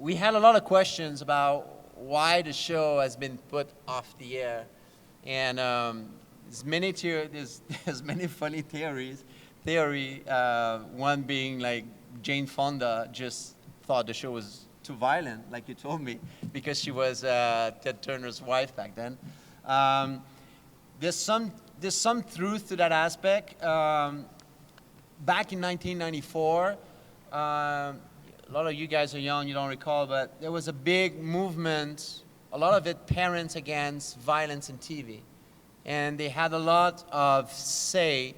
we had a lot of questions about why the show has been put off the air, and there's many funny theories. One being like Jane Fonda just thought the show was too violent, like you told me, because she was Ted Turner's wife back then. There's some truth to that aspect. Back in 1994, a lot of you guys are young, you don't recall, but there was a big movement, a lot of it parents against violence in TV. And they had a lot of say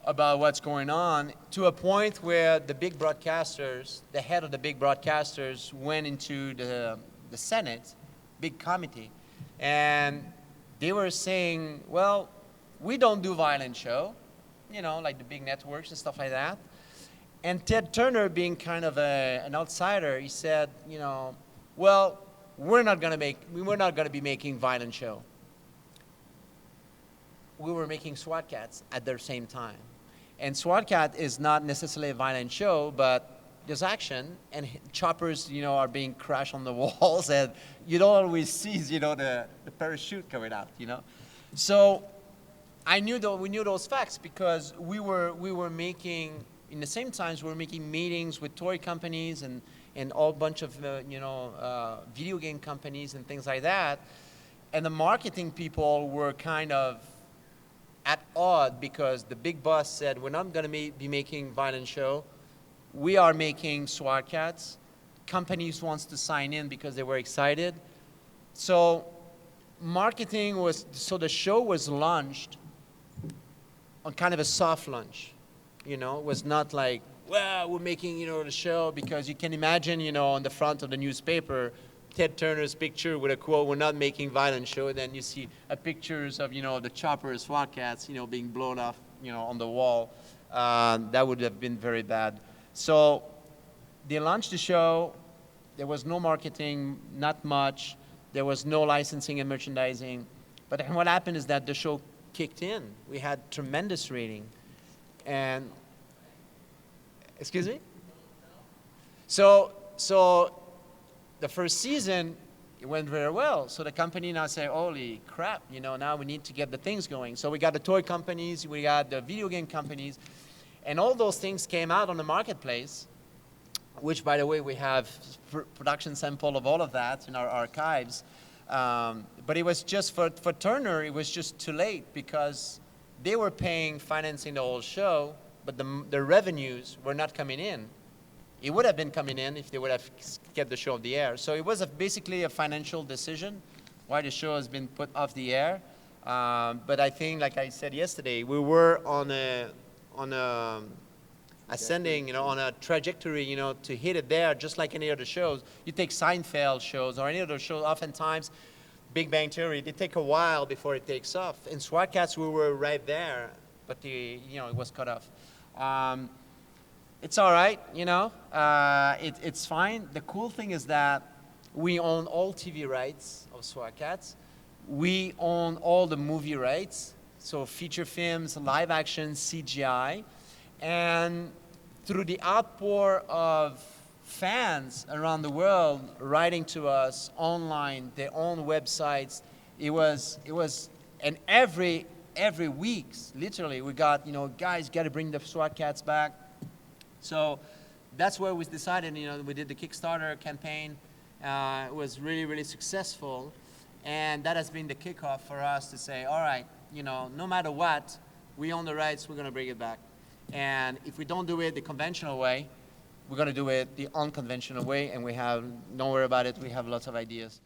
about what's going on, to a point where the big broadcasters, the head of the big broadcasters, went into the Senate, big committee, and they were saying, well, we don't do violent show, like the big networks and stuff like that. And Ted Turner, being kind of an outsider, he said, well, we're not going to be making violent show. We were making SWAT Cats at the same time. And SWAT Cat is not necessarily a violent show, but there's action, and choppers, are being crashed on the walls, and you don't always see, the parachute coming out, So we knew those facts because we were making, in the same times, we were making meetings with toy companies and all bunch of, video game companies and things like that. And the marketing people were kind of at odd because the big boss said, we're not going to be making violent show. We are making SWAT Cats. Companies wants to sign in because they were excited. So the show was launched on kind of a soft launch. It was not like, well, we're making, the show, because you can imagine, on the front of the newspaper, Ted Turner's picture with a quote, we're not making violent show, and then you see pictures of, the chopper SWAT Cats, being blown off, on the wall. That would have been very bad. So they launched the show. There was no marketing, not much. There was no licensing and merchandising. But what happened is that the show kicked in. We had tremendous rating. And, excuse me? So the first season, it went very well. So the company now say, holy crap, now we need to get the things going. So we got the toy companies, we got the video game companies, and all those things came out on the marketplace, which, by the way, we have production sample of all of that in our archives. But it was just, for Turner, it was just too late because they were financing the whole show, but the revenues were not coming in. It would have been coming in if they would have kept the show off the air. So it was basically a financial decision why the show has been put off the air. But I think, like I said yesterday, we were on a ascending, on a trajectory, to hit it there, just like any other shows. You take Seinfeld shows or any other shows, oftentimes, Big Bang Theory, they take a while before it takes off. In SWAT Cats, we were right there, but it was cut off. It's all right, it's fine. The cool thing is that we own all TV rights of SWAT Cats. We own all the movie rights, so feature films, live action, CGI. And through the outpour of fans around the world writing to us online, their own websites, it was, and every week, literally, we got, guys, got to bring the SWAT Cats back. So that's where we decided, we did the Kickstarter campaign. It was really, really successful. And that has been the kickoff for us to say, all right, no matter what, we own the rights, we're going to bring it back. And if we don't do it the conventional way, we're going to do it the unconventional way. And don't worry about it, we have lots of ideas.